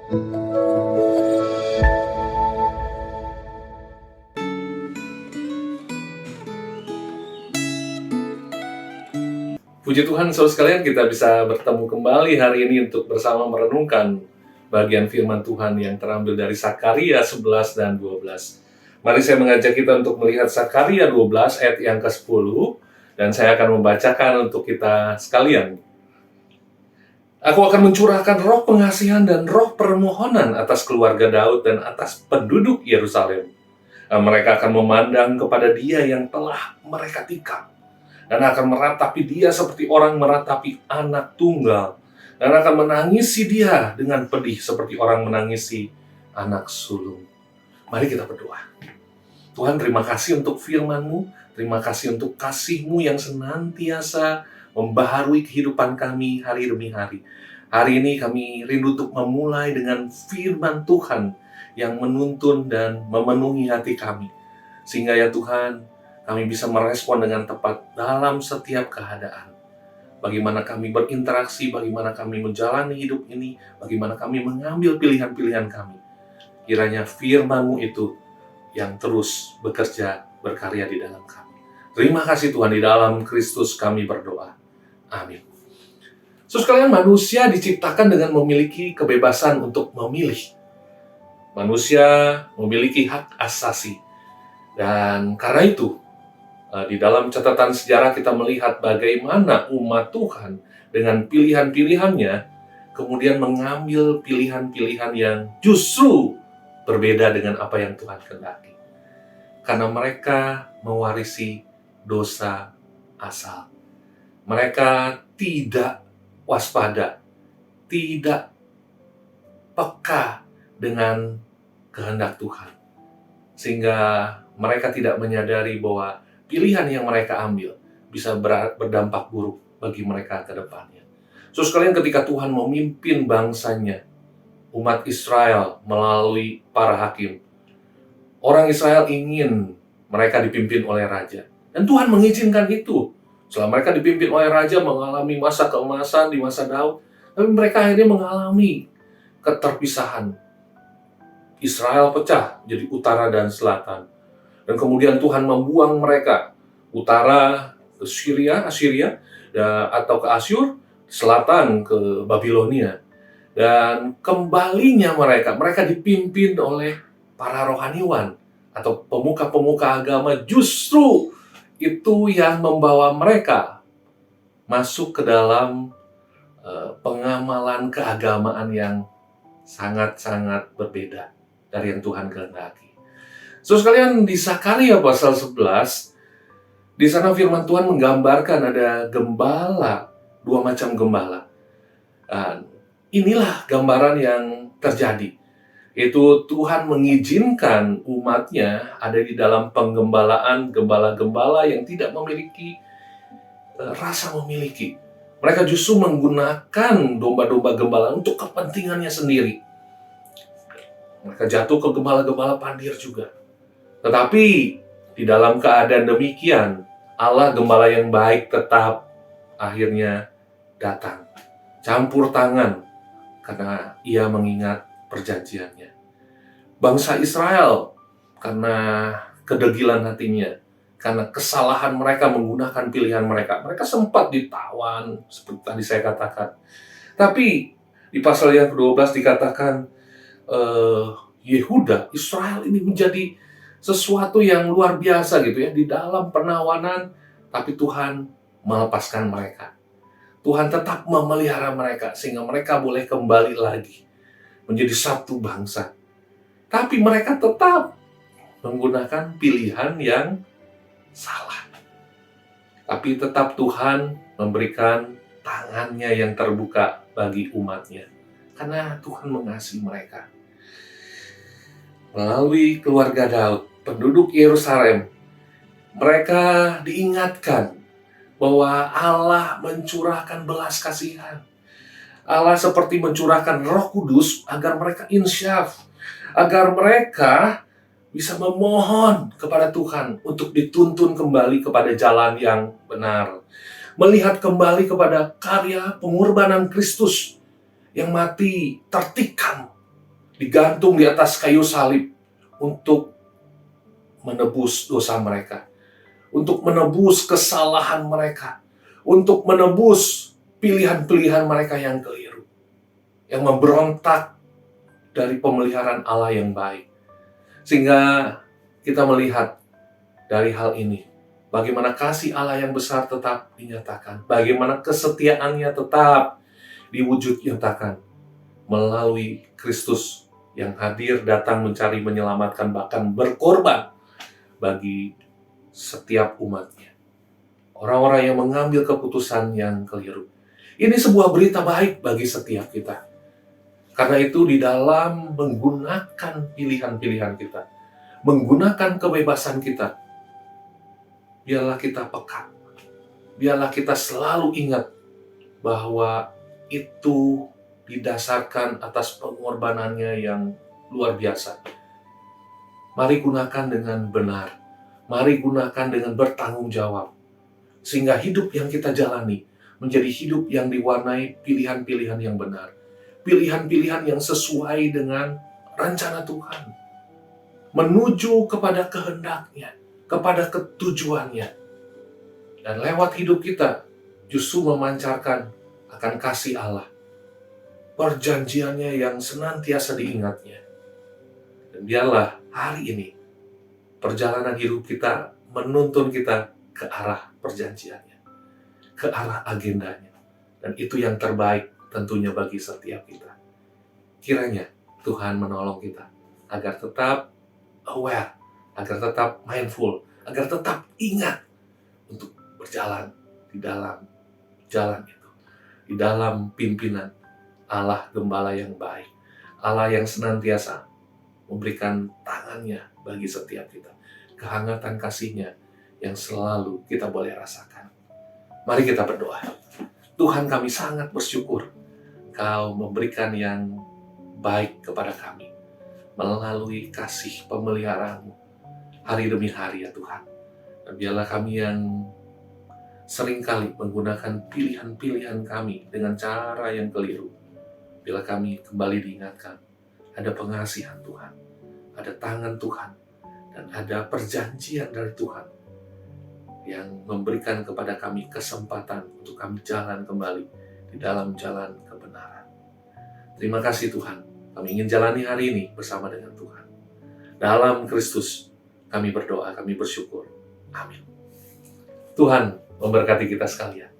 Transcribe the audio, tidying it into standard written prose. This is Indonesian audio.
Puji Tuhan, saudara sekalian, kita bisa bertemu kembali hari ini untuk bersama merenungkan bagian firman Tuhan yang terambil dari Sakaria 11 dan 12. Mari saya mengajak kita untuk melihat Sakaria 12 ayat yang ke-10, dan saya akan membacakan untuk kita sekalian. Aku akan mencurahkan roh pengasihan dan roh permohonan atas keluarga Daud dan atas penduduk Yerusalem. Mereka akan memandang kepada Dia yang telah mereka tikam, dan akan meratapi Dia seperti orang meratapi anak tunggal, dan akan menangisi Dia dengan pedih seperti orang menangisi anak sulung. Mari kita berdoa. Tuhan, terima kasih untuk firman-Mu, terima kasih untuk kasih-Mu yang senantiasa membaharui kehidupan kami hari demi hari. Hari ini kami rindu untuk memulai dengan firman Tuhan yang menuntun dan memenuhi hati kami, sehingga ya Tuhan, kami bisa merespon dengan tepat dalam setiap keadaan. Bagaimana kami berinteraksi, bagaimana kami menjalani hidup ini, bagaimana kami mengambil pilihan-pilihan kami. Kiranya firman-Mu itu yang terus bekerja, berkarya di dalam kami. Terima kasih Tuhan, di dalam Kristus kami berdoa. Amin. Saudara sekalian, manusia diciptakan dengan memiliki kebebasan untuk memilih. Manusia memiliki hak asasi. Dan karena itu, di dalam catatan sejarah kita melihat bagaimana umat Tuhan dengan pilihan-pilihannya kemudian mengambil pilihan-pilihan yang justru berbeda dengan apa yang Tuhan kehendaki. Karena mereka mewarisi dosa asal. Mereka tidak waspada, tidak peka dengan kehendak Tuhan. Sehingga mereka tidak menyadari bahwa pilihan yang mereka ambil bisa berdampak buruk bagi mereka ke depannya. So, sekalian, ketika Tuhan memimpin bangsanya, umat Israel melalui para hakim, orang Israel ingin mereka dipimpin oleh raja. Dan Tuhan mengizinkan itu. Setelah mereka dipimpin oleh raja, mengalami masa keemasan di masa Daud, tapi mereka akhirnya mengalami keterpisahan. Israel pecah jadi utara dan selatan. Dan kemudian Tuhan membuang mereka utara ke Assyria, atau ke Asyur, selatan ke Babilonia. Dan kembalinya mereka dipimpin oleh para rohaniwan atau pemuka-pemuka agama. Justru itu yang membawa mereka masuk ke dalam pengamalan keagamaan yang sangat-sangat berbeda dari yang Tuhan kehendaki. So, sekalian, di Sakaria pasal 11, di sana firman Tuhan menggambarkan ada gembala, dua macam gembala. Dan inilah gambaran yang terjadi. Itu Tuhan mengizinkan umatnya ada di dalam penggembalaan gembala-gembala yang tidak memiliki rasa memiliki. Mereka justru menggunakan domba-domba gembala untuk kepentingannya sendiri. Mereka jatuh ke gembala-gembala pandir juga. Tetapi di dalam keadaan demikian, Allah gembala yang baik tetap akhirnya datang, campur tangan, karena Ia mengingat perjanjiannya. Bangsa Israel, karena kedegilan hatinya, karena kesalahan mereka menggunakan pilihan mereka sempat ditawan, seperti tadi saya katakan. Tapi di pasal yang ke-12 dikatakan, Yehuda, Israel ini menjadi sesuatu yang luar biasa gitu ya, di dalam penawanan, tapi Tuhan melepaskan mereka. Tuhan tetap memelihara mereka sehingga mereka boleh kembali lagi menjadi satu bangsa. Tapi mereka tetap menggunakan pilihan yang salah. Tapi tetap Tuhan memberikan tangannya yang terbuka bagi umatnya. Karena Tuhan mengasihi mereka. Melalui keluarga Daud, penduduk Yerusalem, mereka diingatkan bahwa Allah mencurahkan belas kasihan. Allah seperti mencurahkan Roh Kudus agar mereka insyaf, agar mereka bisa memohon kepada Tuhan untuk dituntun kembali kepada jalan yang benar. Melihat kembali kepada karya pengorbanan Kristus yang mati tertikam digantung di atas kayu salib untuk menebus dosa mereka, untuk menebus kesalahan mereka, untuk menebus pilihan-pilihan mereka yang keliru, yang memberontak dari pemeliharaan Allah yang baik. Sehingga kita melihat dari hal ini, bagaimana kasih Allah yang besar tetap dinyatakan, bagaimana kesetiaannya tetap diwujud nyatakan melalui Kristus yang hadir, datang mencari, menyelamatkan, bahkan berkorban bagi setiap umatnya. Orang-orang yang mengambil keputusan yang keliru. Ini sebuah berita baik bagi setiap kita. Karena itu di dalam menggunakan pilihan-pilihan kita, menggunakan kebebasan kita, biarlah kita peka. Biarlah kita selalu ingat bahwa itu didasarkan atas pengorbanannya yang luar biasa. Mari gunakan dengan benar. Mari gunakan dengan bertanggung jawab. Sehingga hidup yang kita jalani menjadi hidup yang diwarnai pilihan-pilihan yang benar. Pilihan-pilihan yang sesuai dengan rencana Tuhan. Menuju kepada kehendaknya, kepada ketujuannya. Dan lewat hidup kita justru memancarkan akan kasih Allah. Perjanjiannya yang senantiasa diingatnya. Dan biarlah hari ini perjalanan hidup kita menuntun kita ke arah perjanjiannya, ke arah agendanya. Dan itu yang terbaik tentunya bagi setiap kita. Kiranya Tuhan menolong kita agar tetap aware, agar tetap mindful, agar tetap ingat untuk berjalan di dalam jalan itu, di dalam pimpinan Allah Gembala yang baik, Allah yang senantiasa memberikan tangannya bagi setiap kita, kehangatan kasih-Nya yang selalu kita boleh rasakan. Mari kita berdoa. Tuhan, kami sangat bersyukur Kau memberikan yang baik kepada kami melalui kasih pemeliharaan-Mu hari demi hari ya Tuhan. Dan biarlah kami yang seringkali menggunakan pilihan-pilihan kami dengan cara yang keliru, bila kami kembali diingatkan ada pengasihan Tuhan, ada tangan Tuhan, dan ada perjanjian dari Tuhan yang memberikan kepada kami kesempatan untuk kami jalan kembali di dalam jalan kebenaran. Terima kasih Tuhan, kami ingin jalani hari ini bersama dengan Tuhan. Dalam Kristus kami berdoa, kami bersyukur. Amin. Tuhan memberkati kita sekalian.